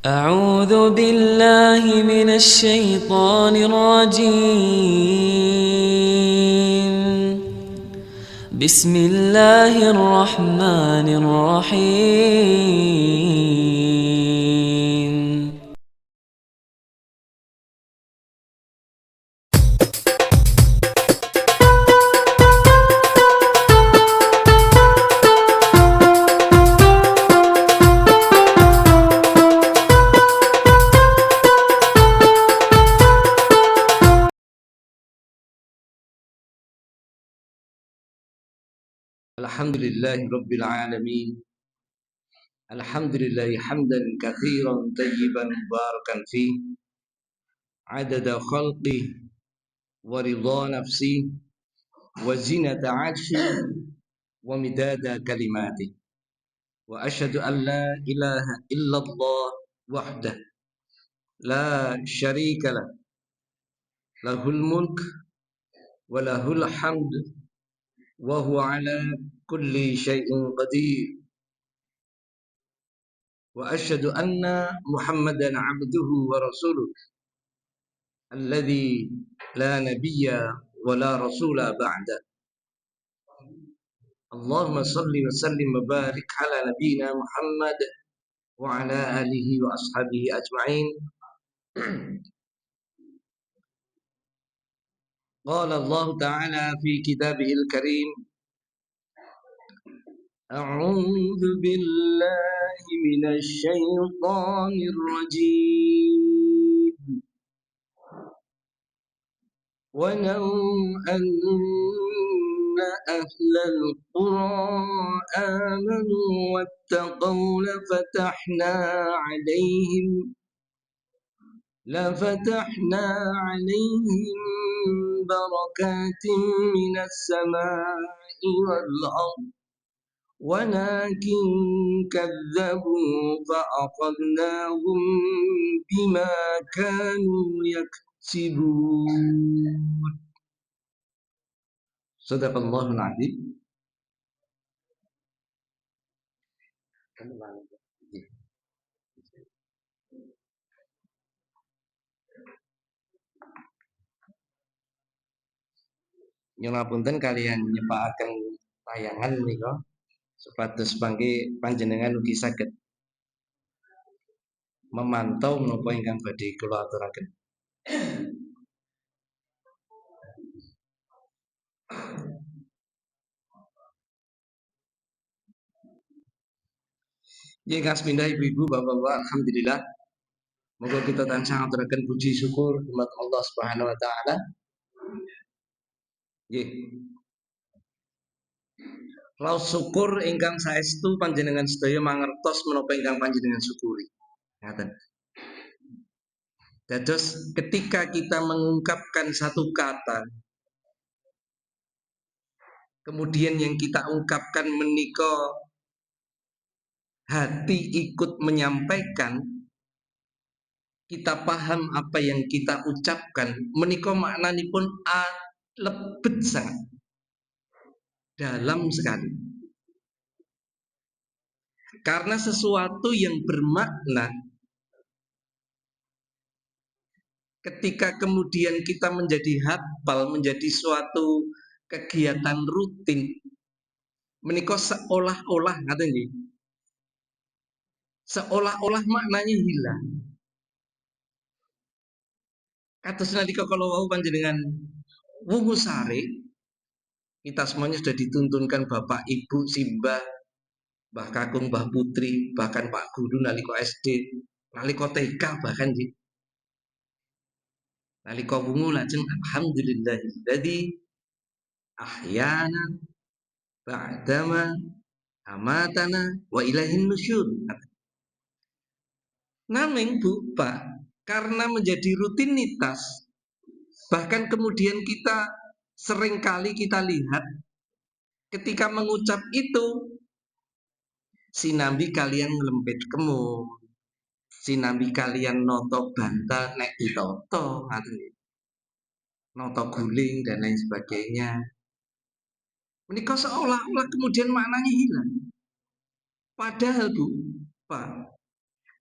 أعوذ بالله من الشيطان الرجيم. بسم الله الرحمن الرحيم. الحمد لله رب العالمين. الحمد لله حمدا كثيرا طيبا مباركا فيه عدد خلقه ورضا نفسه وزنة عرشه ومداد كلماته، وأشهد أن لا إله إلا الله وحده لا شريك له، له الملك وله الحمد وهو على كل شيء قدير، وأشهد أن محمدا عبده ورسوله الذي لا نبي ولا رسول بعده. اللهم صل وسلم وبارك على نبينا محمد وعلى آله وأصحابه أجمعين. قال الله تعالى في كتابه الكريم: أعوذ بالله من الشيطان الرجيم. ولو أن أهل القرى آمنوا واتقوا لفتحنا عليهم بركات من السماء والأرض، ولكن كذبوا فأخذناهم بما كانوا يكسبون. صدق الله العظيم. Nyunapunten kalian nyepakaken tayangan menika supados bangke panjenengan ugi saged memantau menapa ingkang badhe kula aturaken. Nggih kasmindah ibu-ibu, bapak-bapak, alhamdulillah. Moga kita tansah ngaturaken puji syukur dumateng Allah Subhanahu wa taala. Nggih. Raos syukur ingkang saestu panjenengan sedaya mangertos menapa ingkang panjenengan syukuri. Ngaten. Dados ketika kita mengungkapkan satu kata, kemudian yang kita ungkapkan menika hati ikut menyampaikan, kita paham apa yang kita ucapkan, menika maknanipun lebet sangat dalam sekali. Karena sesuatu yang bermakna ketika kemudian kita menjadi hafal, menjadi suatu kegiatan rutin, menika seolah-olah ngaten nggih. Seolah-olah maknanya hilang. Kados nalika kalau wau panjenengan wungu sare, kita semuanya sudah dituntunkan Bapak Ibu Simbah, Mbah Kakung, Mbah Putri, bahkan Pak Guru nalika SD, nalika TK bahkan nggih. Nalika wungu lajeng alhamdulillahilladzi ahyana ba'dama amatana wa ilaihin nusyur. Naming Bu, Pak, karena menjadi rutinitas, bahkan kemudian kita seringkali kita lihat ketika mengucap itu sinambi kalian ngelempit kemul, sinambi kalian noto bantal nek ditoto, noto guling dan lain sebagainya. Menikah seolah-olah kemudian maknanya hilang. Padahal Bu, Pak,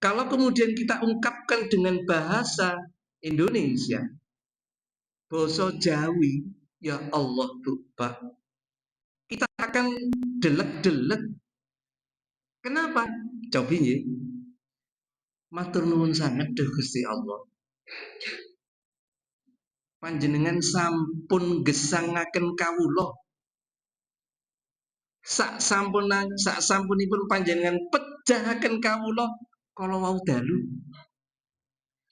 Kalau kemudian kita ungkapkan dengan bahasa Indonesia, bahasa Jawi, ya Allah Pak, kita akan delek-delek. Kenapa? Coba ya. Matur nuwun sangat duh Gusti Allah. Panjenengan sampun gesangaken kawula. Sak sampunipun panjenengan pejahaken kawula kala wau dalu.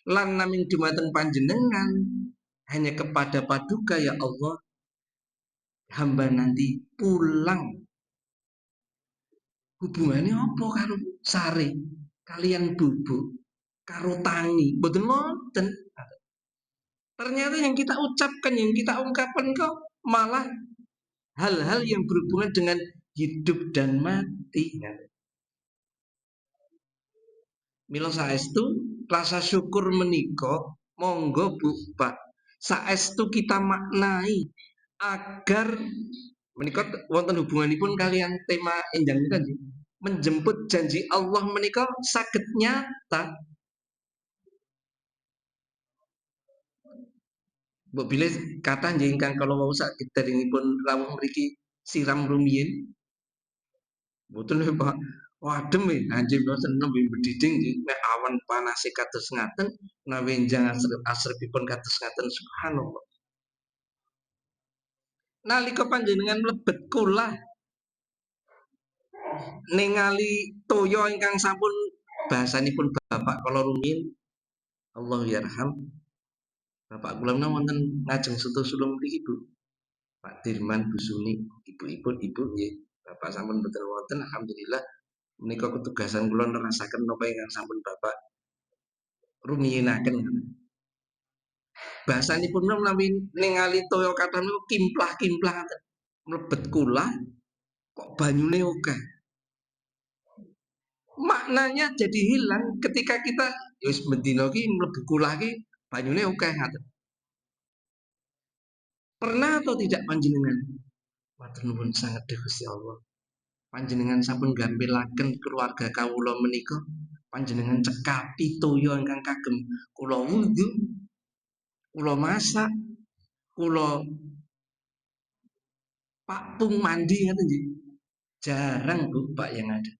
Lan naming dumateng panjenengan hanya kepada paduka ya Allah. Hamba nanti pulang. Hubungannya apa karo sare? Kalian bubuk karo tangi. Mboten wonten. Ternyata yang kita ucapkan, yang kita ungkapkan kok malah hal-hal yang berhubungan dengan hidup dan mati. Mila saestu rasa syukur menika monggo Bu Pak. Saestu kita maknai agar menika wonten hubunganipun kalian tema enjang menika nggih. Menjemput janji Allah menika saged nyata. Mbok bilih kathah nggih ingkang kala wau saderengipun rawuh mriki siram rumiyin. Mboten lho Pak. Wadem e, anjing kula seneng bedhidhing nggih nek awan panase kados ngaten, menawi enjang asrepipun kados ngaten subhanallah. Nalika panjenengan mlebet kula ningali toya ingkang sampun bahasanipun bapak kala rumiyin Allah yarham. Bapak kula menawi wonten ngajeng Suto Sulung mriki Bu. Pak Dirman Bu Suni, ibu-ibu nggih. Bapak sampun mboten wonten alhamdulillah. Menika ketugasan kula nerasaken napa ingkang sampun Bapak rumiyinaken. Bahasanipun menawi ningali toya kathah niku kimplah-kimplah mlebet kula kok banyune akeh. Maknanya jadi hilang ketika kita wis bendina ki mlebu kula ki banyune akeh ngaten. Pernah atau tidak panjenengan? Matur nuwun sanget Gusti Allah. Panjenengan sampun gampilaken keluarga kawula menika, panjenengan cekapi toya ingkang kagem kula wudu, kula masak, kula pakpung mandi ngaten nggih. Jarang Bu Pak yang ada.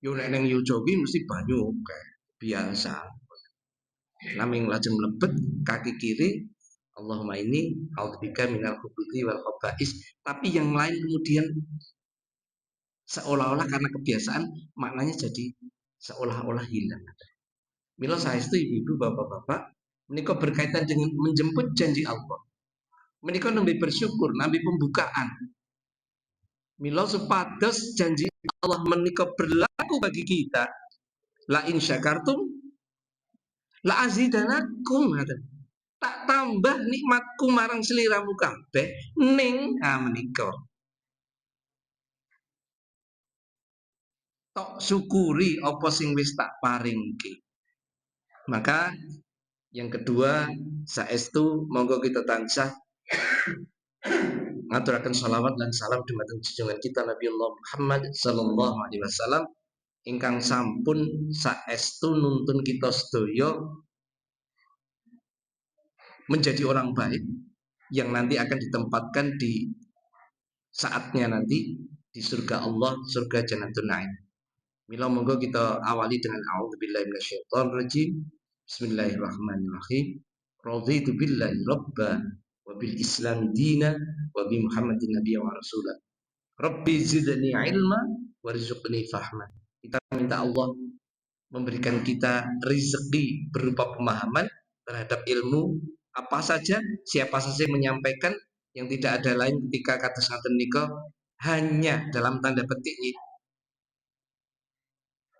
Yo nek ning Yojo ki mesti banyu akeh, biasa. Naming lajeng mlebet kaki kiri Allahumma ini a'udzubika minal khubuthi wal khaba'is. Tapi yang lain kemudian seolah-olah karena kebiasaan maknanya jadi seolah-olah hilang. Mila saestu ibu-ibu bapak-bapak menika berkaitan dengan menjemput janji Allah. Menika nembe bersyukur, nambe pembukaan. Mila supados janji Allah menika berlaku bagi kita. La in syakartum la azidanakum ngaten. Tak tambah nikmatku marang sliramu kabeh ning menika. Tok syukuri apa sing wis tak paringke. Maka yang kedua saestu monggo kita tansah ngaturaken shalawat dan salam dumateng junjungan kita Nabi Allah Muhammad sallallahu alaihi wasallam ingkang sampun saestu nuntun kita sedaya menjadi orang baik yang nanti akan ditempatkan di saatnya nanti di surga Allah, surga Jannatul Na'im. Mila monggo kita awali dengan a'udzubillahi minasyaitonirrajim. Bismillahirrahmanirrahim. Raditu billahi rabba wa bil islam dina wa bi Muhammadin nabiyya wa rasula. Rabbi zidni ilma warzuqni fahma. Kita minta Allah memberikan kita rezeki berupa pemahaman terhadap ilmu apa saja, siapa saja yang menyampaikan, yang tidak ada lain ketika kata ngaten nika hanya dalam tanda petik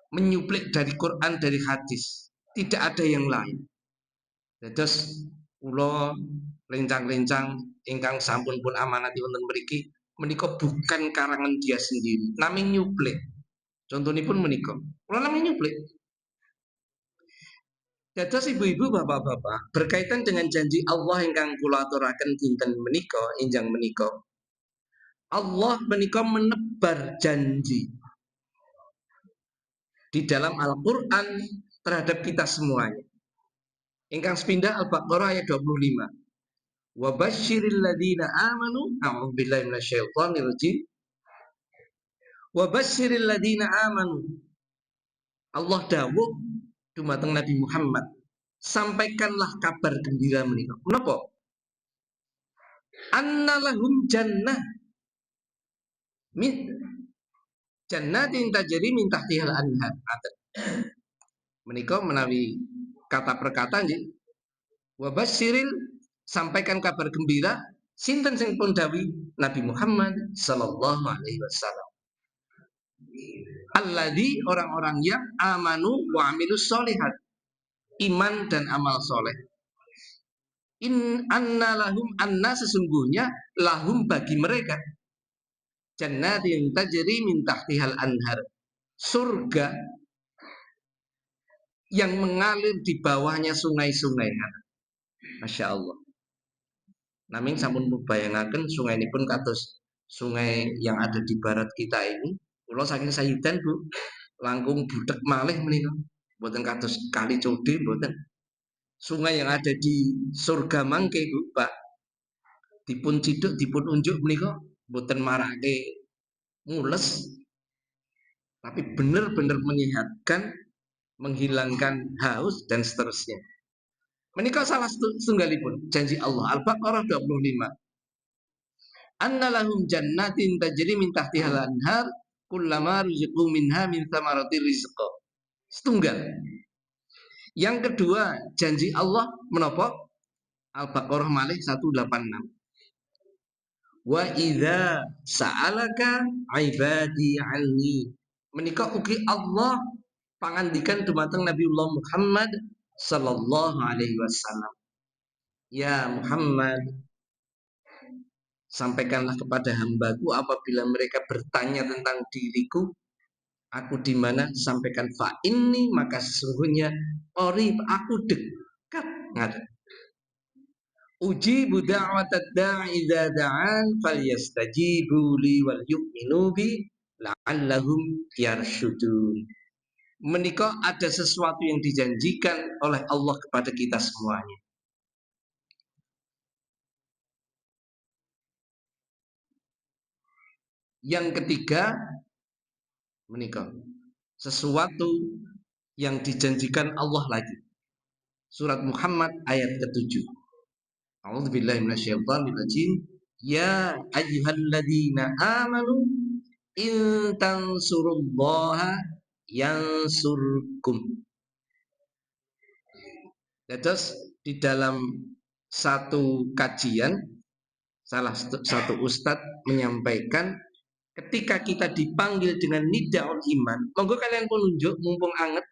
menyuplik dari Quran, dari hadis, tidak ada yang lain. Terus kula lencang-lencang ingkang sampun pun amanati wonten mriki menika bukan karangan dia sendiri, naming nyuplik. Contohnya pun menika, kula naming nyuplik. Dados ibu-ibu bapak-bapak berkaitan dengan janji Allah ingkang kula aturaken dinten menika, enjang menika. Allah menika menebar janji. di dalam Al-Qur'an terhadap kita semuanya. Ingkang sepindah Al-Baqarah ayat 25. Wa basyiril ladzina amanu, a'udzubillahi minasyaitonir rajim. Wa basyiril ladzina amanu. Allah dawuh dumateng Nabi Muhammad, sampaikanlah kabar gembira menika. Menapa? Annalahum jannah min jannatin tajri min tahtihal anhar. Menika menawi kata perkata nggih. Wa basyiril, sampaikan kabar gembira sinten sing pun dawuh Nabi Muhammad sallallahu alaihi wasallam. Alladzi, orang-orang yang amanu wa amilus sholihat, iman dan amal soleh. In anna lahum, anna sesungguhnya lahum bagi mereka, jannatin tajri min tahtihal anhar, surga yang mengalir di bawahnya sungai-sungai. Masya Allah. Naming sampun bayangaken sungai ini pun kados sungai yang ada di barat kita ini. Kula saking sayidan Bu, langkung budek malih menika. Mboten kados kali Code mboten. Sungai yang ada di surga mangke Bu, Pak. Dipun ciduk, dipun unjuk menika mboten marake mules, tapi benar-benar menyehatkan, menghilangkan haus dan seterusnya. Menika salah setunggalipun janji Allah. Al-Baqarah 25. Annalahum jannatin tajri min tahtihal anhar kullama ruziqu minha min thamaratir rizqa. Setunggal. Yang kedua, janji Allah menapa? Al-Baqarah malih 186. Wa idza sa'alaka ibadi anni. Menika ugi Allah pangandikan dumateng Nabiullah Muhammad sallallahu alaihi wasallam. Ya Muhammad, sampaikanlah kepada hambaku apabila mereka bertanya tentang diriku, aku di mana, sampaikan fa inni, maka sesungguhnya qarib, aku dekat. Ngata. Ujibu da'watad da'i idza da'an falyastajibu li wal yu'minu bi la'allahum yarsyudun. Menika ada sesuatu yang dijanjikan oleh Allah kepada kita semuanya. Yang ketiga, menika sesuatu yang dijanjikan Allah lagi. Surat Muhammad ayat ke-7. A'udzubillahi minasyaitonir rajim. Ya ayyuhalladzina amanu in tansurullaha yansurkum. Terus di dalam satu kajian salah satu ustadz menyampaikan, ketika kita dipanggil dengan nidaul iman, monggo kalian pun unjuk mumpung anget.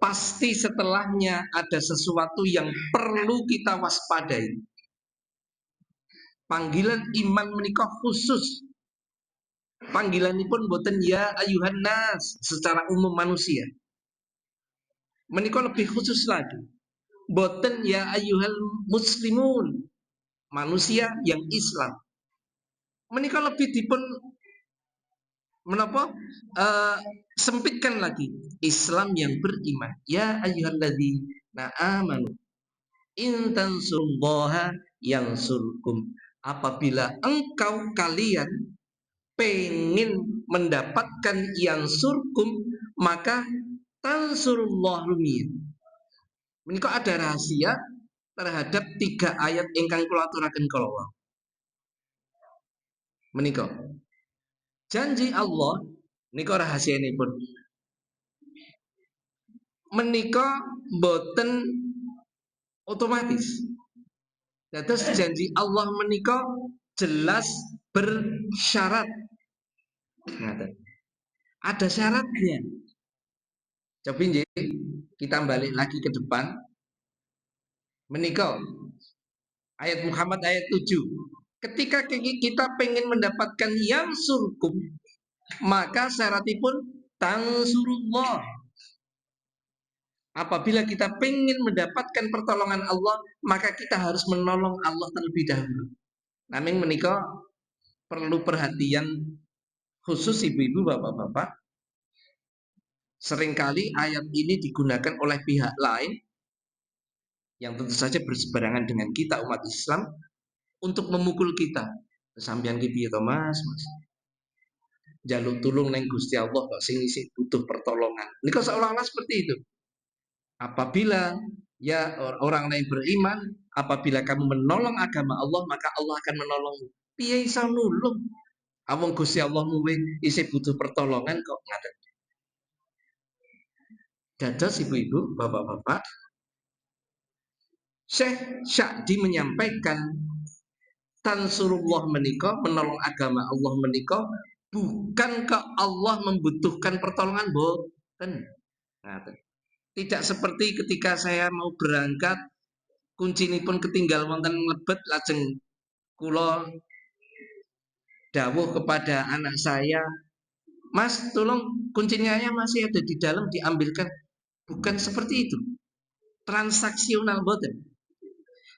Pasti setelahnya ada sesuatu yang perlu kita waspadai. Panggilan iman menikah khusus. Panggilan ini pun boten ya ayuhan nas secara umum manusia. Menikah lebih khusus lagi. Boten ya ayuhal muslimun, manusia yang Islam. Menikah lebih dipun menapa sempitkan lagi, Islam yang beriman. Ya ayyuhalladzina amanu in tansurullaha yansurkum. Apabila engkau kalian pengen mendapatkan yansurkum, maka tansurullah rumiyin. Menika ada rahasia terhadap 3 ayat ingkang kula aturaken kala. Menika janji Allah nika rahasianipun. Menika boten otomatis. Dados janji Allah menika jelas bersyarat. Ada syaratnya. Coba nggih kita balik lagi ke depan. Menika ayat Muhammad ayat 7. Ketika kita pengen mendapatkan yang surkum, maka syaratipun tansurullah. Apabila kita pengen mendapatkan pertolongan Allah, maka kita harus menolong Allah terlebih dahulu. Naming menika perlu perhatian khusus ibu-ibu, bapak-bapak, seringkali ayat ini digunakan oleh pihak lain yang tentu saja berseberangan dengan kita umat Islam untuk memukul kita. Sampeyan ki piye to Mas? Jaluk tulung neng Gusti Allah kok sing isih butuh pertolongan. Niku seolah-olah seperti itu. Apabila ya orang lain beriman, apabila kamu menolong agama Allah, maka Allah akan menolongmu. Piye iso nulung? Awong Gusti Allah muwe isih butuh pertolongan kok ngaten. Dados ibu-ibu, bapak-bapak, Syekh Sya'di menyampaikan tansurullah menika, menolong agama Allah menika, bukan ke Allah membutuhkan pertolongan, boten. Ngaten. Tidak seperti ketika saya mau berangkat, kuncinipun ketinggal wonten lebet, lajeng kula dawuh kepada anak saya, Mas, tolong kuncinya masih ada di dalam, diambilkan. Bukan seperti itu. Transaksional boten.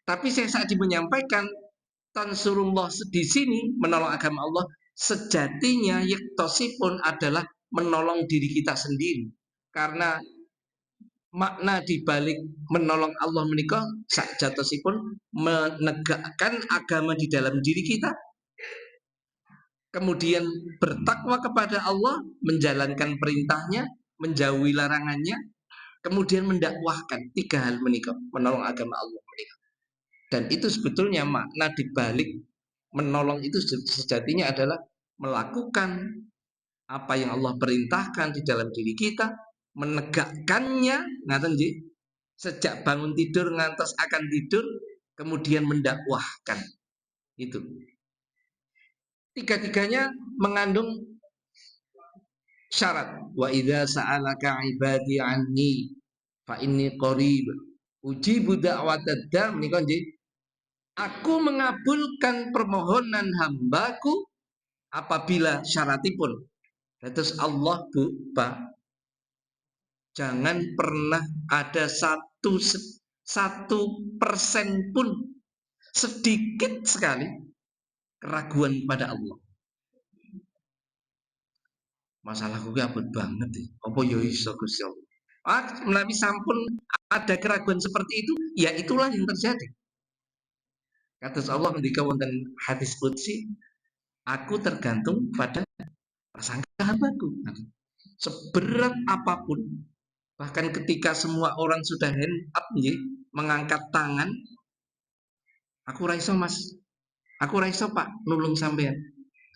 Tapi saya saat menyampaikan tansurullah di sini menolong agama Allah, sejatinya yiktosipun adalah menolong diri kita sendiri. Karena makna dibalik menolong Allah menikah sakjatosipun menegakkan agama di dalam diri kita, kemudian bertakwa kepada Allah, menjalankan perintahnya, menjauhi larangannya, kemudian mendakwahkan. 3 hal menikah, menolong agama Allah menikah. Dan itu sebetulnya makna dibalik menolong itu sejatinya adalah melakukan apa yang Allah perintahkan di dalam diri kita, menegakkannya, ngaten nggih, sejak bangun tidur ngantos akan tidur, kemudian mendakwahkan. Itu. Tiga-tiganya mengandung syarat. Wa idza sa'alaka 'ibadi 'anni fa inni qarib ujibu da'watad da' menika nggih. Aku mengabulkan permohonan hambaku apabila syaratipun. Terus Allah, Bu, Pak, jangan pernah ada satu persen pun sedikit sekali keraguan pada Allah. Masalahku ki abot banget ya. Apa ya iso Gusti Allah? Menawi sampun ada keraguan seperti itu, ya itulah yang terjadi. Kata Allah ketika wonten hadis qudsi, aku tergantung pada prasangka hambaku. Seberat apapun, bahkan ketika semua orang sudah hand up nih, mengangkat tangan, aku raiso Mas, aku raiso Pak, nulung sampean.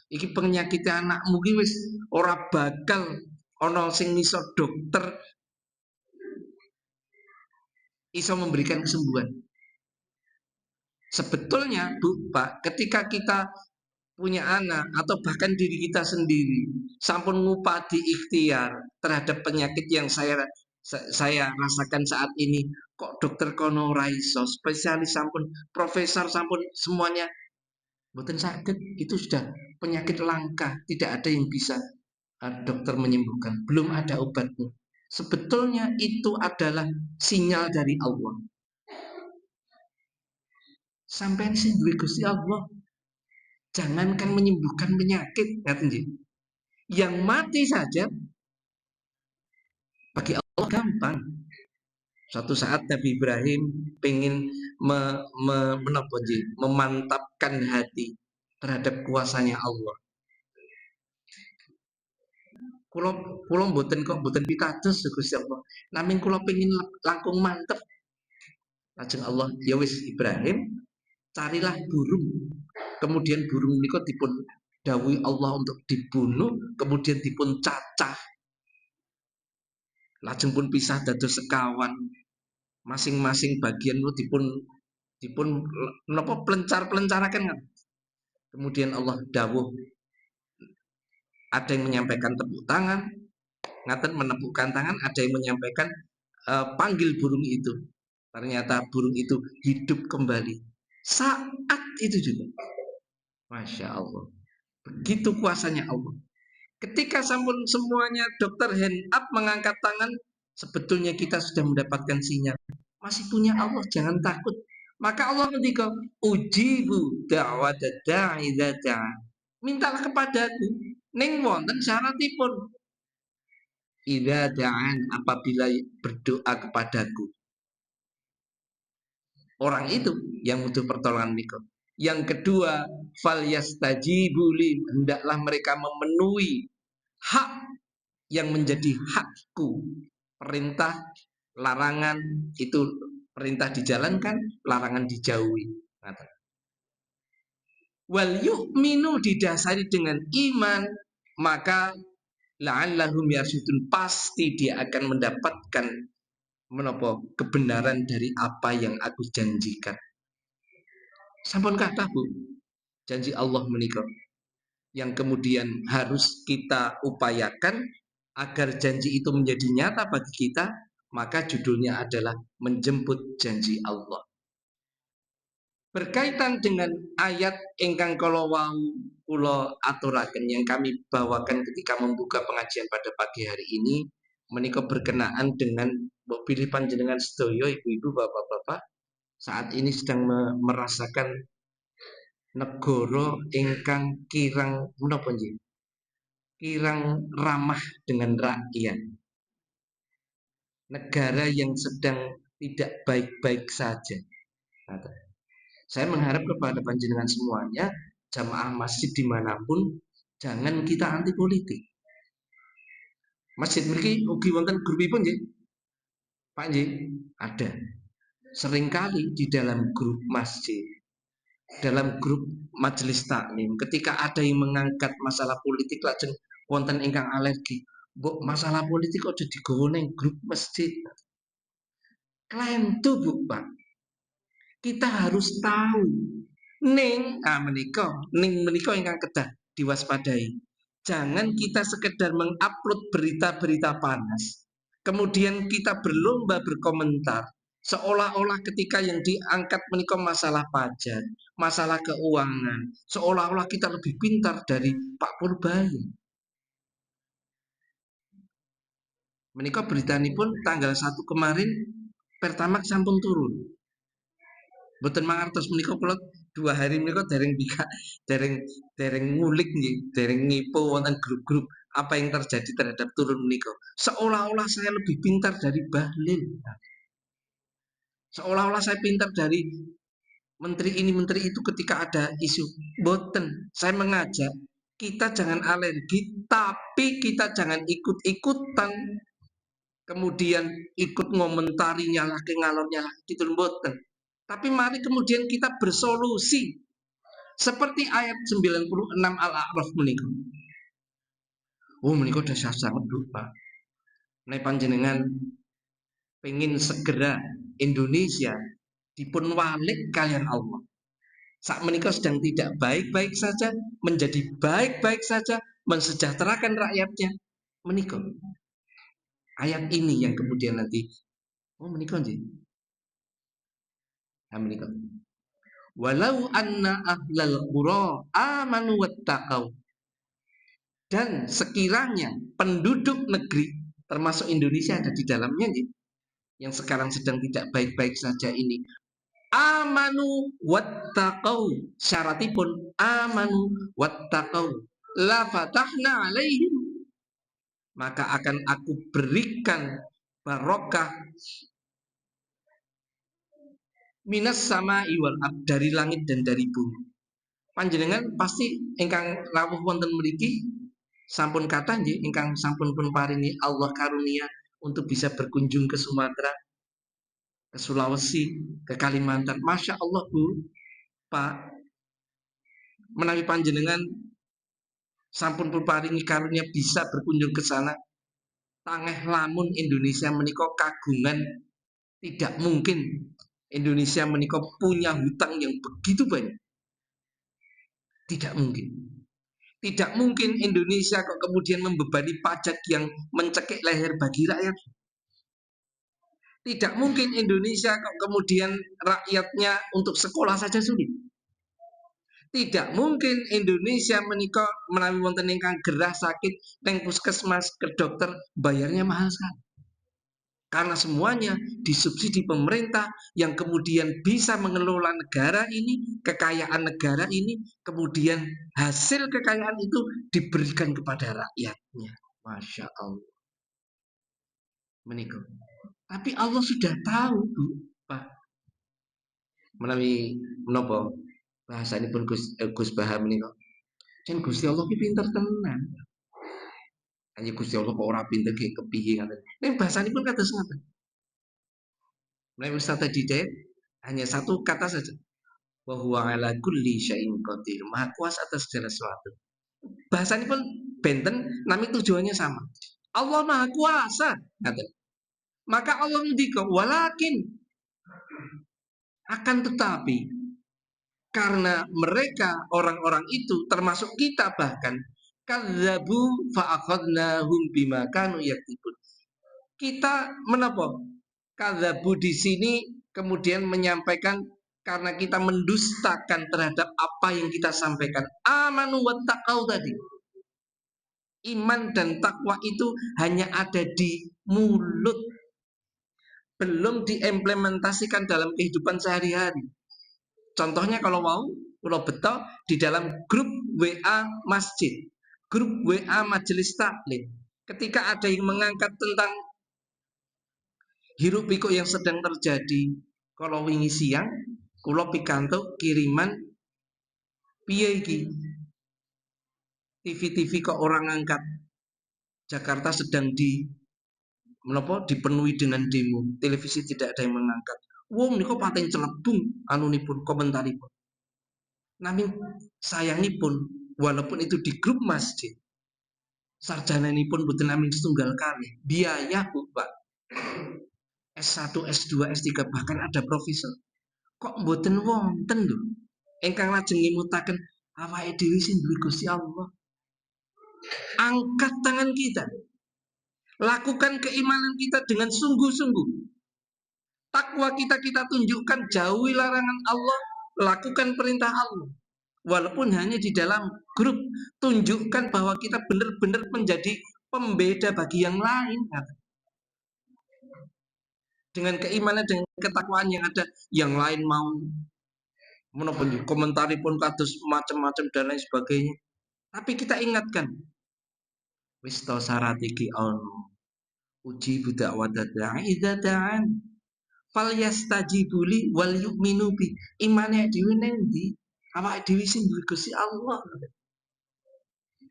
Iki penyakit anakmu ki wis ora bakal ana sing iso dokter iso memberikan kesembuhan. Sebetulnya, Bu, Pak, ketika kita punya anak atau bahkan diri kita sendiri sampun ngupadi ikhtiar terhadap penyakit yang saya rasakan saat ini, kok dokter kono raiso, spesialis sampun, profesor sampun, semuanya mboten sakit, itu sudah penyakit langka, tidak ada yang bisa dokter menyembuhkan, belum ada obatnya. Sebetulnya itu adalah sinyal dari Allah. Sampai sing duwe Gusti Allah, jangankan menyembuhkan penyakit, yang mati saja bagi Allah gampang. Suatu saat Nabi Ibrahim ingin memantapkan hati terhadap kuasanya Allah. Kulo mboten pitados Gusti Allah. Naming kulo pengin langkung mantep. Lajeng Allah, ya wis Ibrahim, carilah burung. Kemudian burung niku dipun dawuhi Allah untuk dibunuh, kemudian dipun cacah. Lajeng pun pisah dados sekawan. Masing-masing bagian itu dipun napa pelencar-pelencaraken. Kemudian Allah dawuh, ada yang menyampaikan tepuk tangan, ngaten menepukkan tangan, ada yang menyampaikan panggil burung itu. Ternyata burung itu hidup kembali saat itu juga. Masya Allah, begitu kuasanya Allah. Ketika sampun semuanya dokter hand up mengangkat tangan, sebetulnya kita sudah mendapatkan sinyal. Masih punya Allah, jangan takut. Maka Allah ngendika, ujibu da'wat da'i idza da'a. Mintalah kepadaku, Ning wonten syaratipun. Idza da'an, apabila berdoa kepadaku. Orang itu yang butuh pertolongan niku. Yang kedua, fal yastajibu li, hendaklah mereka memenuhi hak yang menjadi hakku. Perintah, larangan itu perintah dijalankan, larangan dijauhi. Wal yu'minu, didasari dengan iman, maka la'allahum yarsyudun, pasti dia akan mendapatkan kebenaran dari apa yang aku janjikan. Sampun kathah Bu, janji Allah menika yang kemudian harus kita upayakan agar janji itu menjadi nyata bagi kita, maka judulnya adalah menjemput janji Allah. Berkaitan dengan ayat ingkang kala wau kula aturaken yang kami bawakan ketika membuka pengajian pada pagi hari ini, menika berkenaan dengan pilih panjenengan sedaya ibu-ibu, bapak-bapak saat ini sedang merasakan negara ingkang kirang menapa nggih? Kirang ramah dengan rakyat. Negara yang sedang tidak baik-baik saja. Saya mengharap kepada panjenengan semuanya, jamaah masjid dimanapun, jangan kita anti politik. Masjid mriki ugi wonten grupipun nggih? Pak nggih, ada. Seringkali di dalam grup masjid, dalam grup majelis taklim, ketika ada yang mengangkat masalah politik lajeng wonten ingkang alergi, mbok masalah politik aja digawa ning grup masjid. Klentu Bu Pak. Kita harus tahu ning menika ingkang kedah diwaspadai. Jangan kita sekedar mengupload berita-berita panas, kemudian kita berlomba berkomentar seolah-olah ketika yang diangkat menika masalah pajak, masalah keuangan, seolah-olah kita lebih pintar dari Pak Purbaya. Menika beritanipun tanggal 1 kemarin Pertamax sampun turun. Mboten mangertos menika kula 2 hari menika dereng ngulik nggih, dereng ngipo wonten grup-grup apa yang terjadi terhadap turun menika. Seolah-olah saya lebih pintar dari Bahlil. Seolah-olah saya pintar dari menteri ini menteri itu ketika ada isu. Mboten, saya mengajak kita jangan alergi, tapi kita jangan ikut-ikutan kemudian ikut ngomentari nyalahke ngalor nyalahke gitu mboten. Tapi mari kemudian kita bersolusi seperti ayat 96 Al-A'raf menika. Oh menika dahsyat sangat Pak. Nek panjenengan pengen segera Indonesia dipun walik kalian Allah. Saat menika sedang tidak baik-baik saja, menjadi baik-baik saja, mensejahterakan rakyatnya. Menika. Ayat ini yang kemudian nanti menika nggih. Menika. Walau anna ahlal qura amanu wattaqau. Dan sekiranya penduduk negeri termasuk Indonesia ada di dalamnya yang sekarang sedang tidak baik-baik saja ini, amanu wattaqau, syaratipun amanu wattaqau, la fatahna alaihim, maka akan aku berikan barokah minas sama iwal ab, dari langit dan dari bumi. Panjenengan pasti ingkang rawuh wonten mriki sampun kathah nggih ingkang sampun pun paringi Allah karunia untuk bisa berkunjung ke Sumatera, ke Sulawesi, ke Kalimantan. Masya Allah Bu, Pak, menawi panjenengan sampun pun paringi karunia bisa berkunjung ke sana. Tangeh lamun Indonesia menika kagungan, tidak mungkin Indonesia menika punya hutang yang begitu banyak. Tidak mungkin. Tidak mungkin Indonesia kok kemudian membebani pajak yang mencekik leher bagi rakyat. Tidak mungkin Indonesia kok kemudian rakyatnya untuk sekolah saja sulit. Tidak mungkin Indonesia menika menawi wonten ingkang gerah sakit teng puskesmas ke dokter bayarnya mahal sekali. Karena semuanya disubsidi pemerintah yang kemudian bisa mengelola negara ini, kekayaan negara ini, kemudian hasil kekayaan itu diberikan kepada rakyatnya. Masya Allah. Menikah. Tapi Allah sudah tahu, Bu, Pak. Menawi menapa bahasa ini pun Gus Baham menika. Jan Gusti Allah ki pinter tenan. Hanya Gusti Allah kok ora pinter ki kepiye ngaten. Ning bahasanipun kados ngoten. Menawi Ustaz tadi hanya satu kata saja. Wa huwa ala kulli syai'in qadir. Maha kuasa atas segala sesuatu. Bahasanipun benten nami tujuannya sama. Allah Maha Kuasa. Ngaten. Maka Allah ngendika walakin akan tetapi karena mereka orang-orang itu termasuk kita bahkan kadzabu fa'akhadnahum bima kanu yaktubun. Kita menapa? Kadzabu di sini kemudian menyampaikan karena kita mendustakan terhadap apa yang kita sampaikan. Amanu wattaqau tadi. Iman dan takwa itu hanya ada di mulut, belum diimplementasikan dalam kehidupan sehari-hari. Contohnya kalau betul di dalam grup WA masjid, grup WA majelis taklim, ketika ada yang mengangkat tentang hiruk pikuk yang sedang terjadi, kalau wingi siang, kula pikantuk kiriman piye iki? TV-TV kok orang angkat Jakarta sedang dipenuhi dengan demo, televisi tidak ada yang mengangkat. Wong niku pating celebung anunipun komentaripun. Namun sayangipun walaupun itu di grup masjid, sarjananipun boten namung setunggal kali. Biaya Bu, Pak. S1, S2, S3 bahkan ada profesor. Kok boten wonten lho ingkang lajeng ngimutaken awake dhewe sing duwe Gusti Allah. Angkat tangan kita. Lakukan keimanan kita dengan sungguh-sungguh. Takwa kita tunjukkan, jauhi larangan Allah, lakukan perintah Allah. Walaupun hanya di dalam grup, tunjukkan bahwa kita benar-benar menjadi pembeda bagi yang lain. Dengan keimanan, dengan ketakwaan yang ada, yang lain mau komentari pun kados macam-macam dan lain sebagainya. Tapi kita ingatkan, wis to syarat iki ono. Uji budak wadada idza ta'an fal yastajibuli wal yu'minu bi. Imane dhewe nang ndi? Awake dhewe sing duwe Gusti Allah.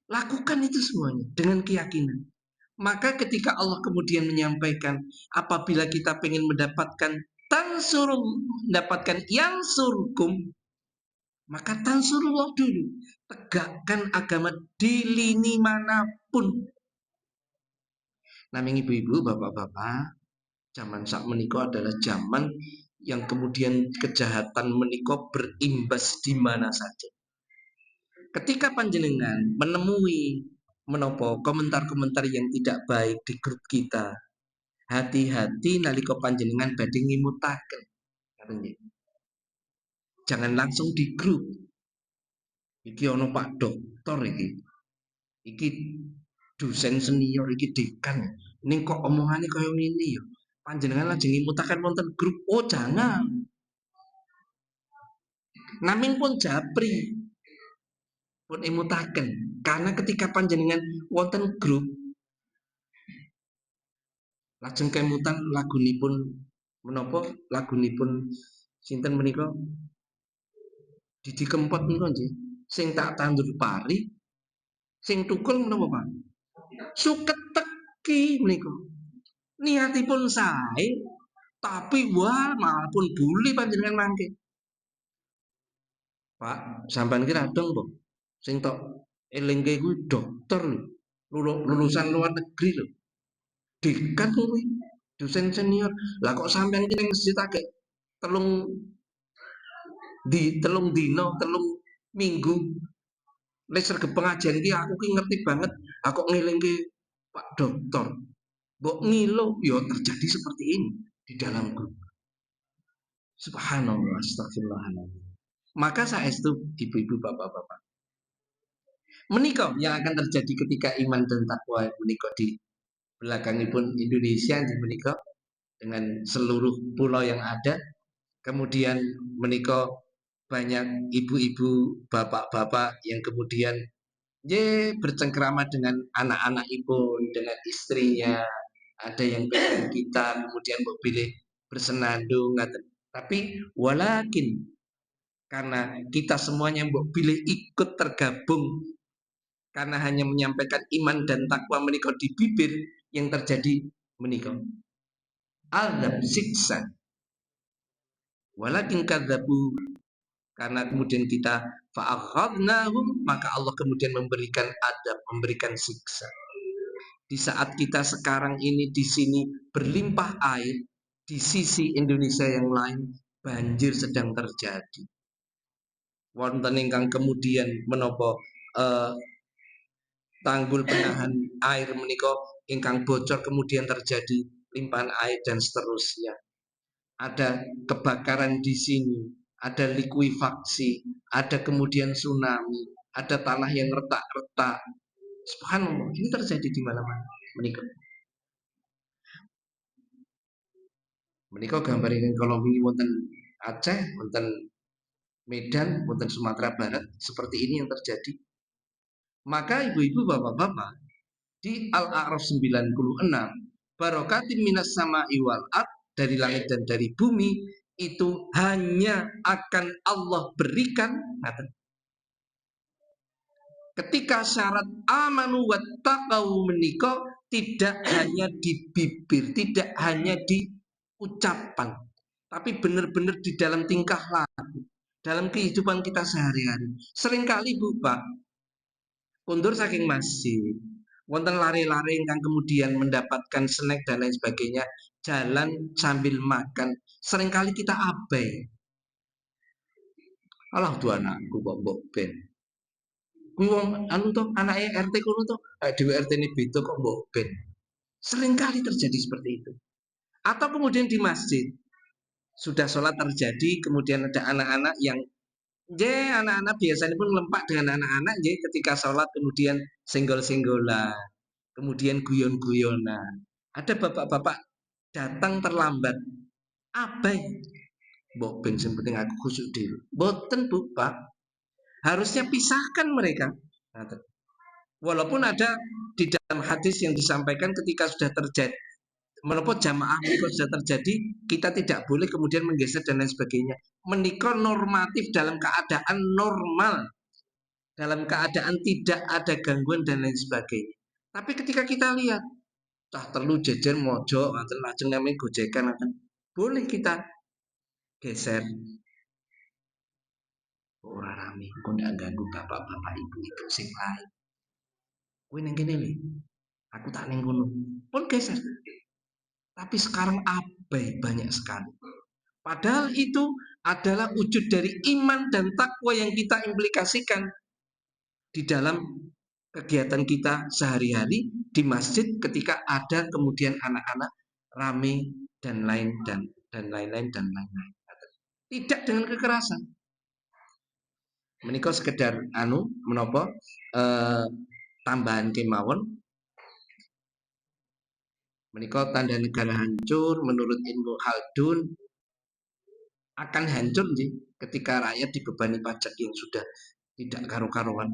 Lakukan itu semuanya dengan keyakinan. Maka ketika Allah kemudian menyampaikan apabila kita ingin mendapatkan mendapatkan yang surkum, maka tansurullah dulu. Tegakkan agama di lini manapun. Namanya ibu-ibu, bapak-bapak, zaman saat menikah adalah zaman yang kemudian kejahatan menikah berimbas di mana saja. Ketika panjenengan menemui komentar-komentar yang tidak baik di grup kita, hati-hati nalika panjenengan badhe ngimutaken. Jangan langsung di grup. Iki ono Pak Doktor iki dosen senior iki dekan. Ning kok omongane kaya ngene ya. Panjenengan lajeng ngimutaken wonten grup. Oh, jangan. Naming pun japri pun imutaken. Karena ketika panjenengan wonten grup lajeng kemutan lagunipun lagunipun sinten menika Didi Kempot menika nggih. Sing tak tandur pari, sing tukul menapa Pak? Suket teki menika. Niatipun sae, tapi wah malah pun buli panjenengan mangke. Pak, sampean ki radong po. Sing tok elingke kuwi dokter lho. Lulusan luar negeri lho. Dekan kuwi, dosen senior. Lah kok sampean ki ning masjid akeh telung dino, telung minggu. Nek sregep pengajian ki aku ki ngerti banget. Aku ngelingke Pak Dokter. Mbok ngilo ya terjadi seperti ini di dalam grup. Subhanallah, astagfirullahaladzim. Maka saestu ibu-ibu, bapak-bapak, menikah yang akan terjadi ketika iman dan takwa menikah di belakangipun Indonesia di menikah dengan seluruh pulau yang ada. Kemudian menikah banyak ibu-ibu, bapak-bapak yang kemudian bercengkrama dengan anak-anak ibu, dengan istrinya. Ada yang pegang kita, kemudian mau pilih bersenandung. Tapi walakin karena kita semuanya mau pilih ikut tergabung karena hanya menyampaikan iman dan takwa menikah di bibir, yang terjadi menikah azab, siksa. Walakin kadzabu, karena kemudian kita fa'akhadnahum, maka Allah kemudian memberikan adab, memberikan siksa. Di saat kita sekarang ini di sini berlimpah air, di sisi Indonesia yang lain banjir sedang terjadi. Wonten ingkang kemudian menapa tanggul penahan air menika ingkang bocor, kemudian terjadi limpahan air dan seterusnya. Ada kebakaran di sini, ada likuifaksi, ada kemudian tsunami, ada tanah yang retak-retak. Subhanallah, ini terjadi di mana-mana. Menika gambar ingkang kalau wingi wonten Aceh, wonten Medan, wonten Sumatera Barat, seperti ini yang terjadi. Maka ibu-ibu, bapak-bapak, di Al-A'raf 96, barokatin minas sama'i wal ard, dari langit dan dari bumi, itu hanya akan Allah berikan ketika syarat amanu wattaqau menika tidak hanya di bibir, tidak hanya di ucapan, tapi benar-benar di dalam tingkah laku, dalam kehidupan kita sehari-hari. Seringkali Bu Pak, kundur saking masjid, wonten lari-lari yang kemudian mendapatkan snack dan lain sebagainya, jalan sambil makan, seringkali kita abai. Alah dua anakku kok mbok ben. Kuwi wong anu to, anake RT kulo to, dhewe RT ini beda kok mbok ben. Seringkali terjadi seperti itu. Atau kemudian di masjid sudah sholat terjadi, kemudian ada anak-anak yang anak-anak biasanya pun lempak dengan anak-anak ketika sholat, kemudian senggol-senggolan, kemudian guyon-guyonan. Ada bapak-bapak datang terlambat, abai, mbok ben sing penting aku khusyuk dhewe. Boten Bu Pak, harusnya pisahkan mereka. Walaupun ada di dalam hadis yang disampaikan ketika sudah terjadi menopot jamaah menikah sudah terjadi, kita tidak boleh kemudian menggeser dan lain sebagainya. Menikah normatif dalam keadaan normal, dalam keadaan tidak ada gangguan dan lain sebagainya. Tapi ketika kita lihat, terlalu jejer mojo, lajeng namanya gojekan, boleh kita geser. Ora rame, kok ndak ganggu bapak-bapak ibu-ibu sing lain. Kowe ning kene lho. Aku tak ning kono. Pun geser. Tapi sekarang abai banyak sekali. Padahal itu adalah wujud dari iman dan takwa yang kita implikasikan di dalam kegiatan kita sehari-hari di masjid ketika ada kemudian anak-anak rame dan lain-lain. Tidak dengan kekerasan. Menika sekedar menapa tambahan kemawon. Menika tanda negara hancur menurut Ibnu Khaldun akan hancur ketika rakyat dibebani pajak yang sudah tidak karu-karuan.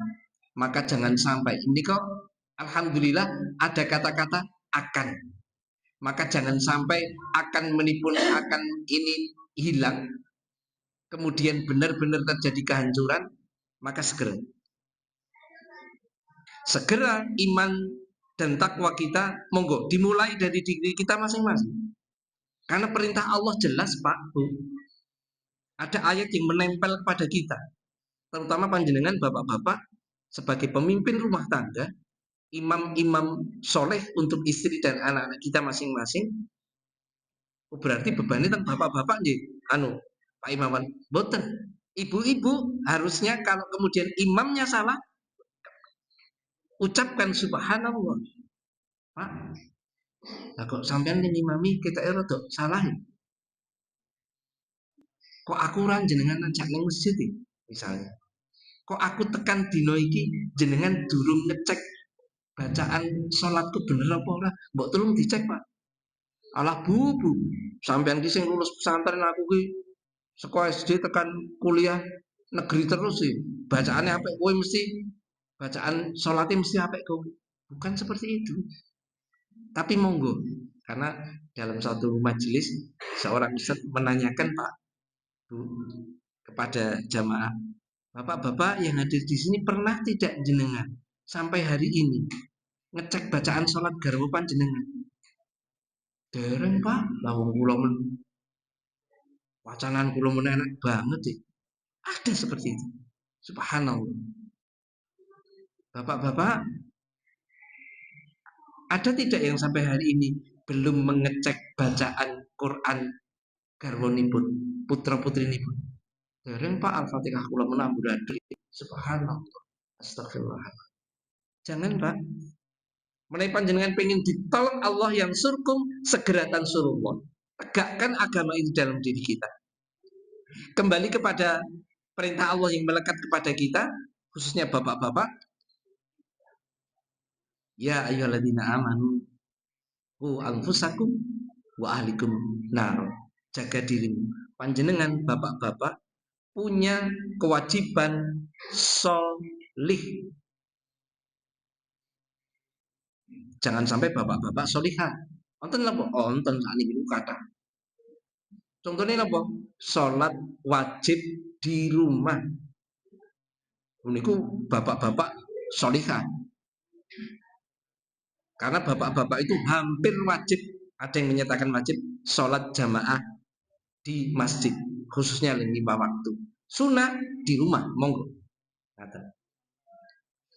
Maka jangan sampai ini kok alhamdulillah ada kata-kata akan. Maka jangan sampai akan menipu, akan ini hilang, kemudian benar-benar terjadi kehancuran, maka segera iman dan takwa kita monggo dimulai dari diri kita masing-masing. Karena perintah Allah jelas Pak Bu. Ada ayat yang menempel kepada kita, terutama panjenengan bapak-bapak sebagai pemimpin rumah tangga, imam-imam soleh untuk istri dan anak-anak kita masing-masing. Berarti bebannya tentang bapak-bapak Pak Imaman, boten. Ibu-ibu harusnya kalau kemudian imamnya salah, ucapkan subhanallah. Pak, nah kok sampean ning imami kita rada salah. Kok aku ora jenengan ajak ning masjid misalnya. Kok aku tekan dino iki jenengan durung ngecek bacaan sholatku bener apa ora? Mbok tolong dicek Pak. Alah bu, sampean ki sing lulus pesantren aku ki sekolah SD tekan kuliah negeri terus sih. Bacaannya apik kowe mesti bacaan salatnya mesti apik kowe. Bukan seperti itu. Tapi monggo, karena dalam satu majelis seorang ustaz menanyakan Pak Bu kepada jamaah, Bapak-bapak yang hadir di sini pernah tidak jenengan sampai hari ini ngecek bacaan sholat garwa panjenengan? Dereng Pak, lawang kula men wacanan kula men enak banget sih. Ada seperti itu. Subhanallah. Bapak-bapak, ada tidak yang sampai hari ini belum mengecek bacaan Quran garwanipun, putra putri nipun? Dereng Pak, Al-Fatihah kula men amburadul. Subhanallah. Astagfirullah. Jangan Pak. Menawi panjenengan pengen ditolong Allah yang surkum, segera tansurullah. Tegakkan agama ini dalam diri kita. Kembali kepada perintah Allah yang melekat kepada kita, khususnya bapak-bapak. Ya ayyuhalladzina amanu qu anfusakum wa ahlikum nar. Jaga dirimu. Panjenengan bapak-bapak punya kewajiban solih. Jangan sampai bapak-bapak solihah. Wonten napa? Wonten sakniki kata. Contohnya apa? Sholat wajib di rumah. Uniku bapak-bapak solihah. Karena bapak-bapak itu hampir wajib, ada yang menyatakan wajib sholat jamaah di masjid, khususnya 5 waktu. Sunnah di rumah, monggo.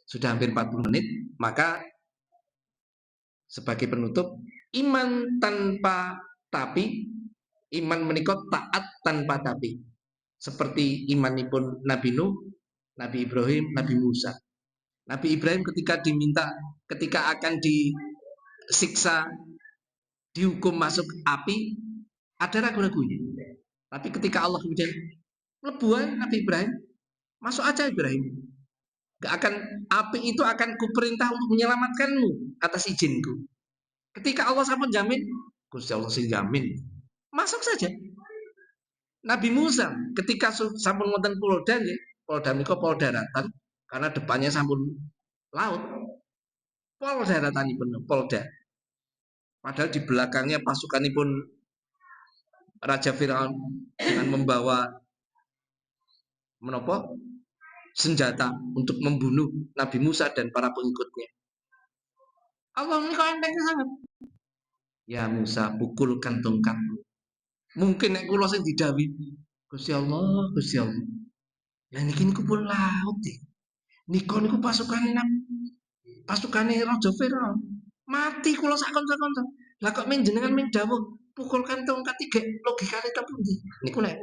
Sudah hampir 40 menit, maka sebagai penutup, iman tanpa tapi, iman menikah taat tanpa tapi. Seperti imanipun Nabi Nuh, Nabi Ibrahim, Nabi Musa. Nabi Ibrahim ketika akan disiksa, dihukum masuk api, ada ragu-ragunya. Tapi ketika Allah kemudian lebuan Nabi Ibrahim, masuk aja Ibrahim. Api itu akan kuperintah untuk menyelamatkanmu atas izinku. Ketika Allah sampun jamin, Gusti Allah sing jamin, masuk saja. Nabi Musa ketika sampun wonten Polda nggih, Polda menika pol daratan karena depannya sampun laut. Pol daratanipun Polda. Padahal di belakangnya pasukanipun Raja Firaun dengan membawa menapa? Senjata untuk membunuh Nabi Musa dan para pengikutnya. Allah menika enteng sangat. Ya Musa, pukulkan tongkatmu. Mungkin nek kula sing didhawuhi Gusti Allah, Gusti Allah. Lah niki niku pun laut iki. Nika niku pasukane Raja Firaun. Mati kula sak kanca-kanca. Lah kok men jenengan men dawuh pukulkan tongkat iki logikane ta pundi? Niku nek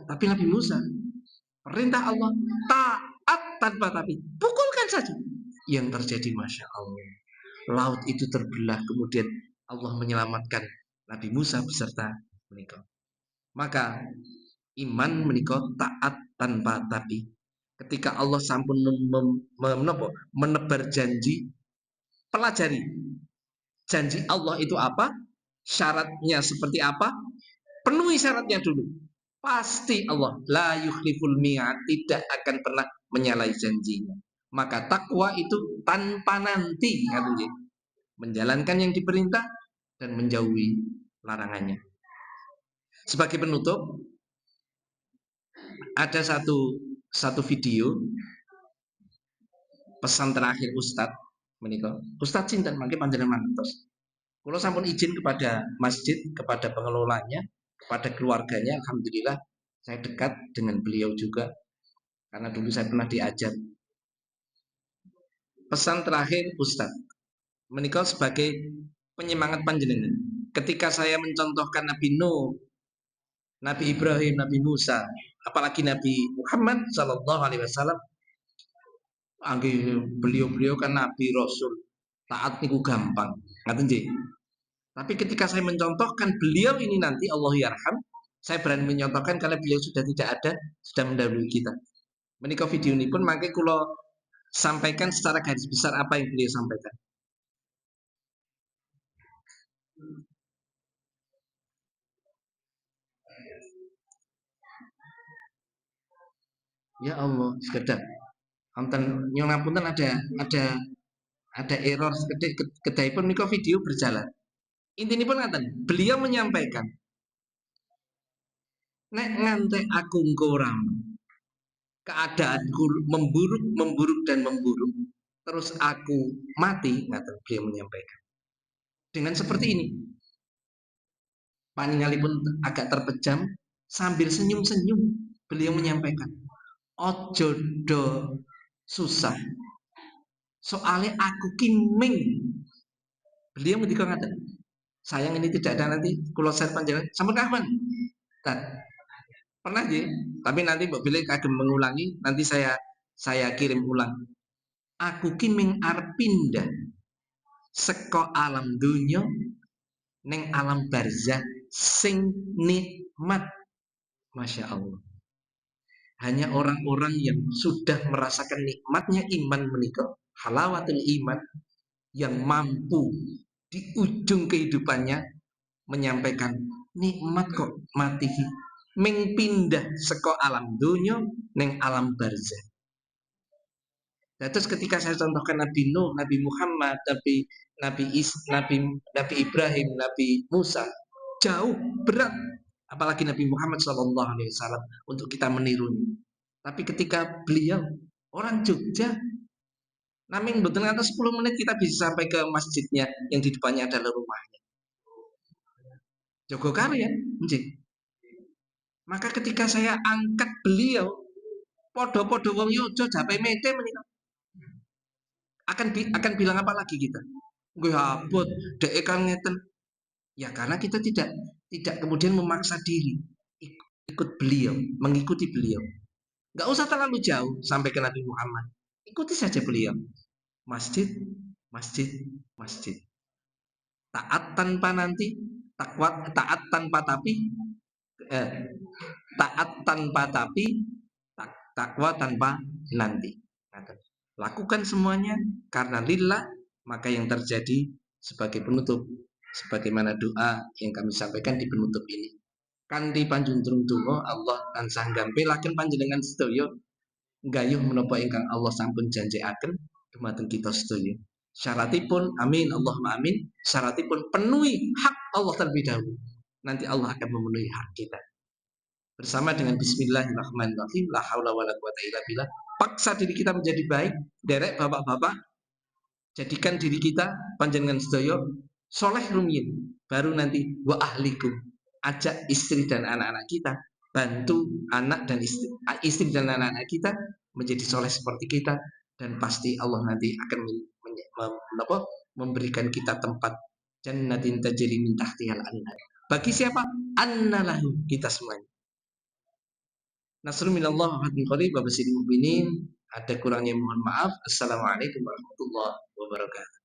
tapi Nabi Musa perintah Allah taat tanpa tapi. Pukulkan saja. Yang terjadi Masya Allah. Laut itu terbelah kemudian Allah menyelamatkan Nabi Musa beserta menikah. Maka iman menikah taat tanpa tapi. Ketika Allah sampun menebar janji, pelajari janji Allah itu apa, syaratnya seperti apa, penuhi syaratnya dulu. Pasti Allah la yukhliful mi'ad, tidak akan pernah menyalahi janjinya. Maka takwa itu tanpa nanti, katanya, menjalankan yang diperintah dan menjauhi larangannya. Sebagai penutup, ada satu video pesan terakhir Ustadz menika. Ustadz sinten mangke panjenengan mangertos. Kula sampun izin kepada masjid, kepada pengelolanya, kepada keluarganya, alhamdulillah saya dekat dengan beliau juga karena dulu saya pernah diajar. Pesan terakhir Ustadz menika sebagai penyemangat panjenengan. Ketika saya mencontohkan Nabi Nuh, Nabi Ibrahim, Nabi Musa, apalagi Nabi Muhammad Sallallahu Alaihi Wasallam, beliau kan Nabi Rasul, taat niku gampang, ngaten nggih. Tapi ketika saya mencontohkan beliau ini nanti Allah yarham, saya berani menyontohkan karena beliau sudah tidak ada, sudah mendahului kita. Menika video ini pun mangke kula sampaikan secara garis besar apa yang beliau sampaikan. Ya Allah, sekedar konten nyuwun ngapunten ada error sekedhik kedahipun menika video berjalan. Intinipun ngaten, beliau menyampaikan, nek ngantek aku engko ora keadaanku memburuk, memburuk dan memburuk, terus aku mati, ngaten beliau menyampaikan. Dengan seperti ini, paningalipun agak terpejam sambil senyum-senyum, beliau menyampaikan, ojo do susah, soalnya aku kiming. Beliau ngendika ngaten, sayang ini tidak ada nanti kula share panjenengan sampun kapan? Pernah sih, tapi nanti Mbak Billy kagem mengulangi, nanti saya kirim ulang. Aku ki ming arep pindah seko alam dunya neng alam barzah sing nikmat. Masya Allah. Hanya orang-orang yang sudah merasakan nikmatnya iman menikah, halawatul iman, yang mampu di ujung kehidupannya menyampaikan nikmat kok mati ming pindah seko alam dunya neng alam barzah. Nah, terus ketika saya contohkan Nabi Nuh, Nabi Muhammad, Nabi Ibrahim, Nabi Musa, jauh berat, apalagi Nabi Muhammad SAW untuk kita menirunya. Tapi ketika beliau orang Jogja, namin betul atas 10 menit kita bisa sampai ke masjidnya yang di depannya adalah rumahnya. Jogokarian, maka ketika saya angkat beliau, podo-podo wong yojo jape mete menikah. Akan bilang apa lagi kita? Gue abot, dek kan ngeten. Ya karena kita tidak kemudian memaksa diri ikut beliau, mengikuti beliau. Gak usah terlalu jauh sampai ke Nabi Muhammad. Ikuti saja beliau. Masjid, masjid, masjid. Taat tanpa nanti, taat tanpa tapi, taat tanpa tapi, takwa tanpa nanti. Lakukan semuanya karena lillah, maka yang terjadi sebagai penutup, sebagaimana doa yang kami sampaikan di penutup ini. Kanthi panjuntung donga Allah tansah gampelaken panjenengan sedaya gayuh menapa ingkang Allah sampun janjiaken dumateng kita sedaya. Syaratipun amin Allahumma amin, syaratipun penuhi hak Allah terlebih dahulu. Nanti Allah akan memenuhi hak kita. Bersama dengan bismillahirrahmanirrahim, la haula wala quwata illa billah. Paksa diri kita menjadi baik, derek bapak-bapak, jadikan diri kita panjenengan sedaya soleh rumiyin, baru nanti wa ahlikum, ajak istri dan anak-anak kita, bantu anak dan istri dan anak-anak kita menjadi soleh seperti kita, dan pasti Allah nanti akan memberikan kita tempat jannatin tajri min tahtihal anhar. Bagi siapa? Annalahu, kita semuanya. Nasrul minallah wa fatihul qarib wa basyiril mu'minin. Ada kurangnya mohon maaf. Assalamualaikum warahmatullahi wabarakatuh.